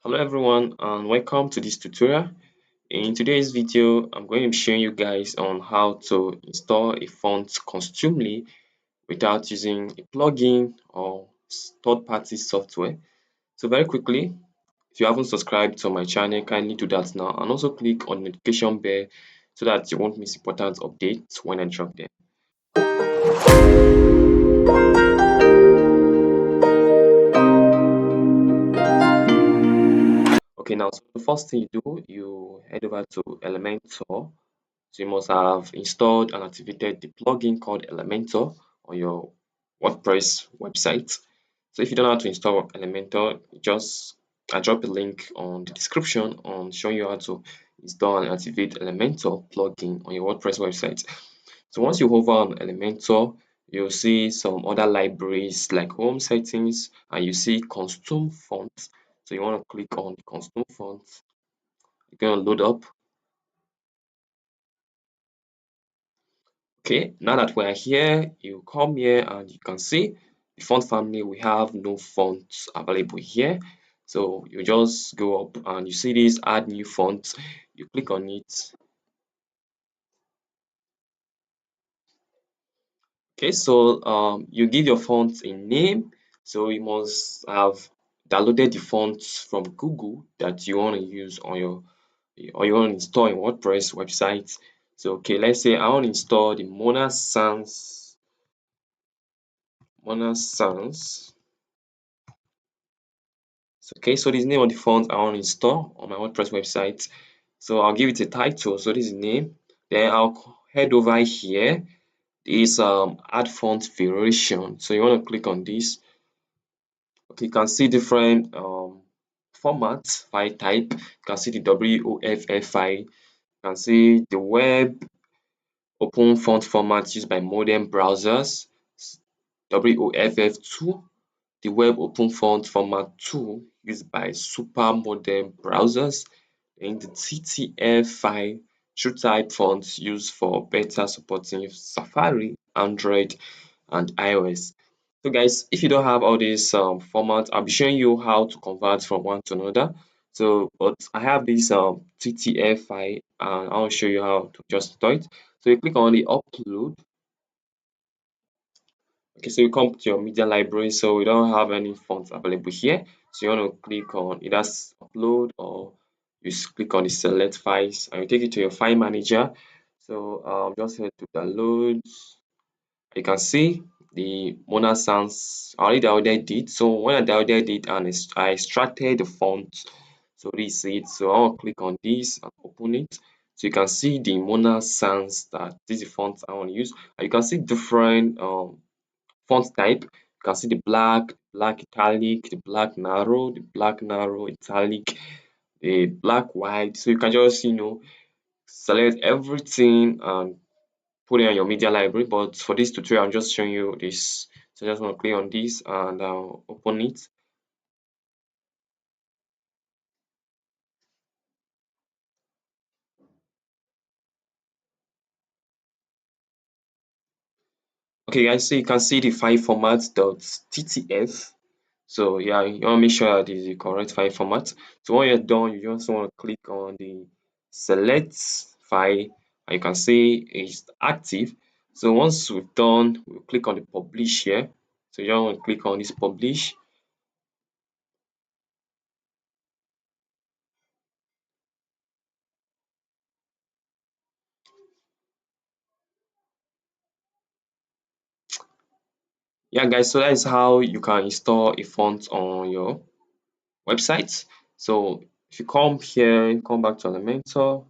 Hello everyone and welcome to this tutorial. In today's video, I'm going to be showing you guys on how to install a font customly without using a plugin or third-party software. So very quickly, if you haven't subscribed to my channel, kindly do that now and also click on the notification bell so that you won't miss important updates when I drop them. Okay, now so the first thing you do, you head over to Elementor. So you must have installed and activated the plugin called Elementor on your WordPress website. So if you don't know how to install Elementor, I drop a link on the description on showing you how to install and activate Elementor plugin on your WordPress website. So once you hover on Elementor, you'll see some other libraries like home settings and you see custom fonts. So you want to click on the custom fonts. You're going to load up. Okay, now that we're here, you come here and you can see the font family. We have no fonts available here. So you just go up and you see this add new font. You click on it. Okay, so you give your font a name. So you must have downloaded the fonts from Google that you want to use on your or you want to install in WordPress website. So okay, let's say I want to install the Mona Sans. Okay, so this is the name of the font I want to install on my WordPress website. So I'll give it a title. So this is the name. Then I'll head over here. This add font variation. So you want to click on this. Okay, you can see different formats, file type. You can see the WOFF file. You can see the web open font format used by modern browsers, WOFF2. The web open font format 2 used by super modern browsers, and the TTF file TrueType fonts used for better supporting Safari, Android, and iOS. So guys, if you don't have all these formats, I'll be showing you how to convert from one to another. So, but I have this TTF file and I'll show you how to just install it. So you click on the upload. Okay, so you come to your media library, so we don't have any fonts available here. So you want to click on either upload or you click on the select files and you take it to your file manager. So just head to downloads. You can see the Mona Sans. I already downloaded it. So when I downloaded it and I extracted the font, so this is it. So I'll click on this and open it. So you can see the Mona Sans that this is the font I want to use. And you can see different font type. You can see the black italic, the black narrow italic, the black white. So you can just select everything and put it on your media library. But for this tutorial, I'm just showing you this. So I just want to click on this and open it. Okay guys, so you can see the file format .ttf. So yeah, you want to make sure that is the correct file format. So when you're done, you just want to click on the select file and you can see it's active. So once we've done, we'll click on the publish here. So you want to click on this publish. Yeah guys, so that is how you can install a font on your website. So if you come here, come back to Elementor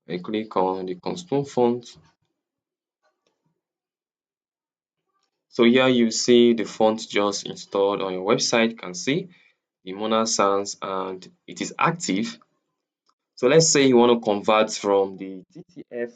and click on the custom font. So here you see the font just installed on your website. You can see the Mona Sans and it is active. So let's say you want to convert from the TTF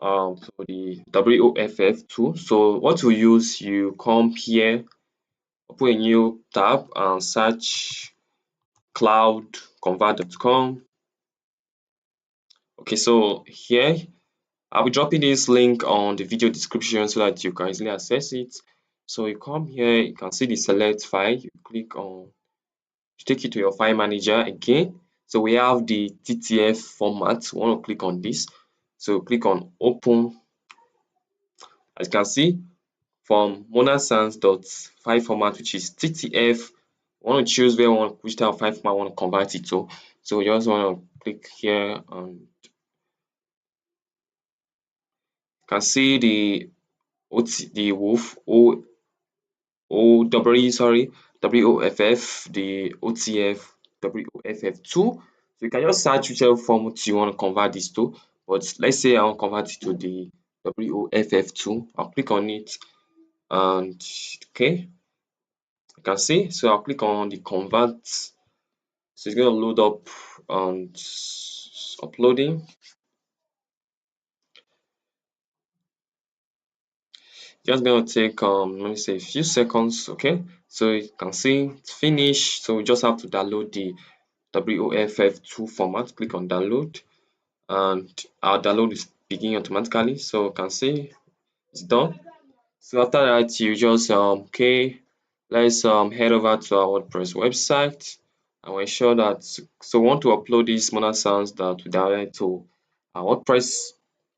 to the WOFF2. So what you use, you come here, open a new tab and search cloudconvert.com. Okay, so here I'll be dropping this link on the video description so that you can easily access it. So you come here, you can see the select file, you click on take you to your file manager again. So we have the TTF format. We want to click on this. So click on open. As you can see, from monasans.file format, which is TTF, we want to choose where we want which type of file format we want to convert it to. So you just want to click here and you can see the the WOFF WOFF, the OTF WOFF2. So you can just search whichever format you want to convert this to. But let's say I want to convert it to the WOFF2. I'll click on it and okay, you can see. So I'll click on the convert. So it's going to load up and uploading. Just going to take let me say a few seconds. Okay, so you can see it's finished. So we just have to download the WOFF2 format. Click on download and our download is beginning automatically. So you can see it's done. So after that, you just okay, let's head over to our WordPress website and we ensure that so we want to upload these modern sounds that we download to our WordPress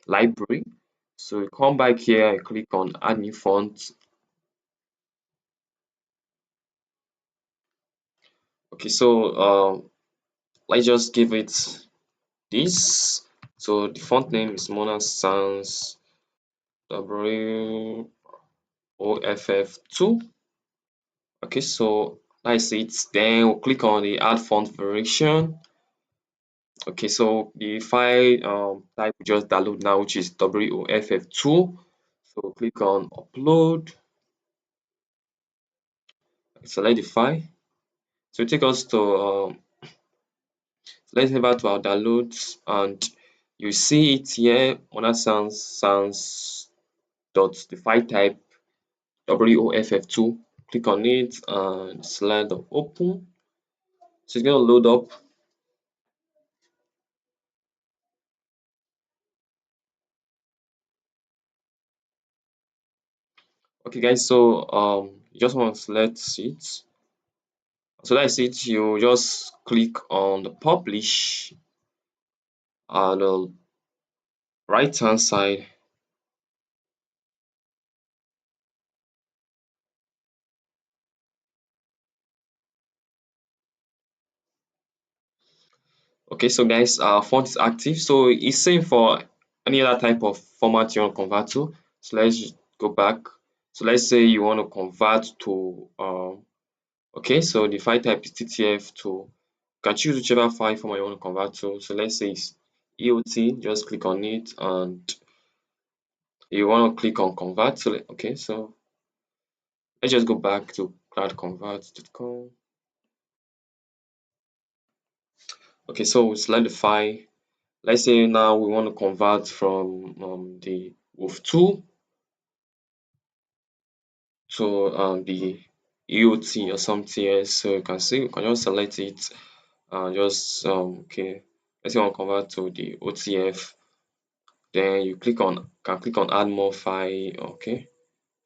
library. So you come back here and click on add new font. Okay, so let's just give it this. So the font name is Mona Sans WOFF2. Okay, so that's it. Then we'll click on the add font variation. Okay, so the file type we just download now, which is WOFF2. So click on upload. Select the file. So take us to let's head back to our downloads and you see it here. Mona sounds dot the file type WOFF2. Click on it and select the open. So it's going to load up. Okay, guys, so you just want to select it. So that's it. You just click on the publish on the right hand side. Okay, so guys, our font is active. So it's same for any other type of format you want to convert to. So let's go back. So let's say you want to convert to okay, so the file type is TTF to you can choose whichever file format you want to convert to. So let's say it's EOT, just click on it and you want to click on convert. So okay, so let's just go back to cloudconvert.com. Okay, so we select the file. Let's say now we want to convert from the WOFF2 to the EOT or something else. So you can see you can just select it and just okay. Let's say I want to convert to the OTF. Then you can click on add more file. Okay,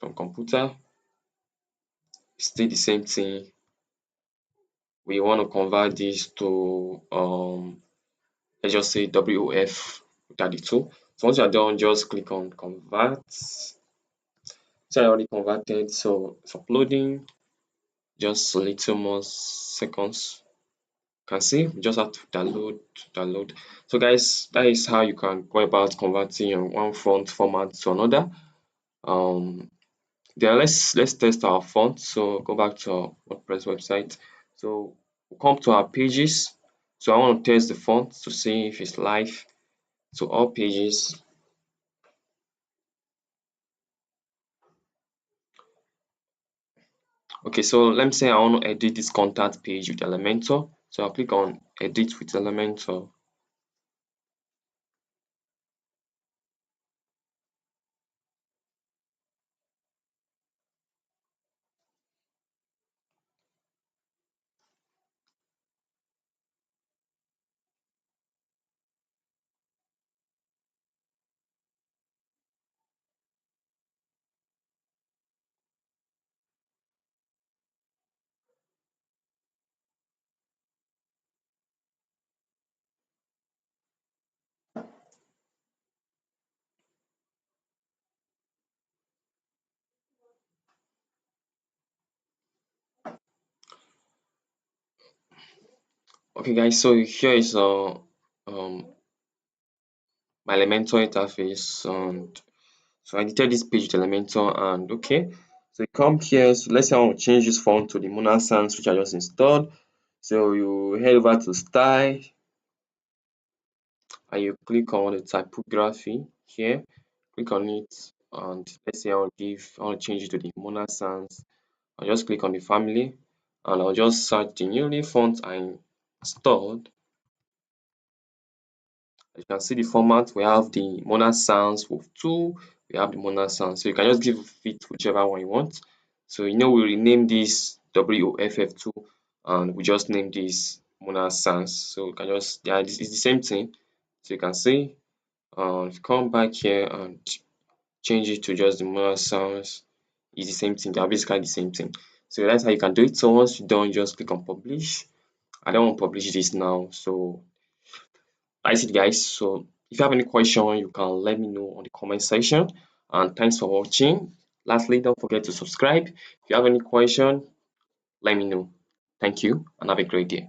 from computer. Still the same thing. We want to convert this to let's just say WOF32. So once you're done, just click on convert. So I already converted, so it's uploading. Just a little more seconds. You can see we just have to download. So guys, that is how you can go about converting your one font format to another. Then let's test our font. So go back to our WordPress website. So we'll come to our pages. So I want to test the font to see if it's live. So all pages. Okay, so let me say I want to edit this contact page with Elementor. So I'll click on edit with Elementor. Okay guys, so here is um my Elementor interface, and so I edited this page with Elementor, and okay, so you come here. So let's say I want to change this font to the Mona Sans which I just installed. So you head over to style and you click on the typography here, click on it, and let's say I want to change it to the Mona Sans. I'll just click on the family and I'll just search the newly font I installed. You can see the format. We have the Mona Sans WOFF 2, we have the Mona Sans. So you can just give it whichever one you want. So we rename this WOFF2 and we just name this Mona Sans. So you can just, yeah, it's the same thing. So you can see, if you come back here and change it to just the Mona Sans, it's the same thing. They're basically the same thing. So that's how you can do it. So once you're done, just click on publish. I don't want to publish this now. So that's it, guys. So if you have any question, you can let me know on the comment section. And thanks for watching. Lastly, don't forget to subscribe. If you have any question, let me know. Thank you and have a great day.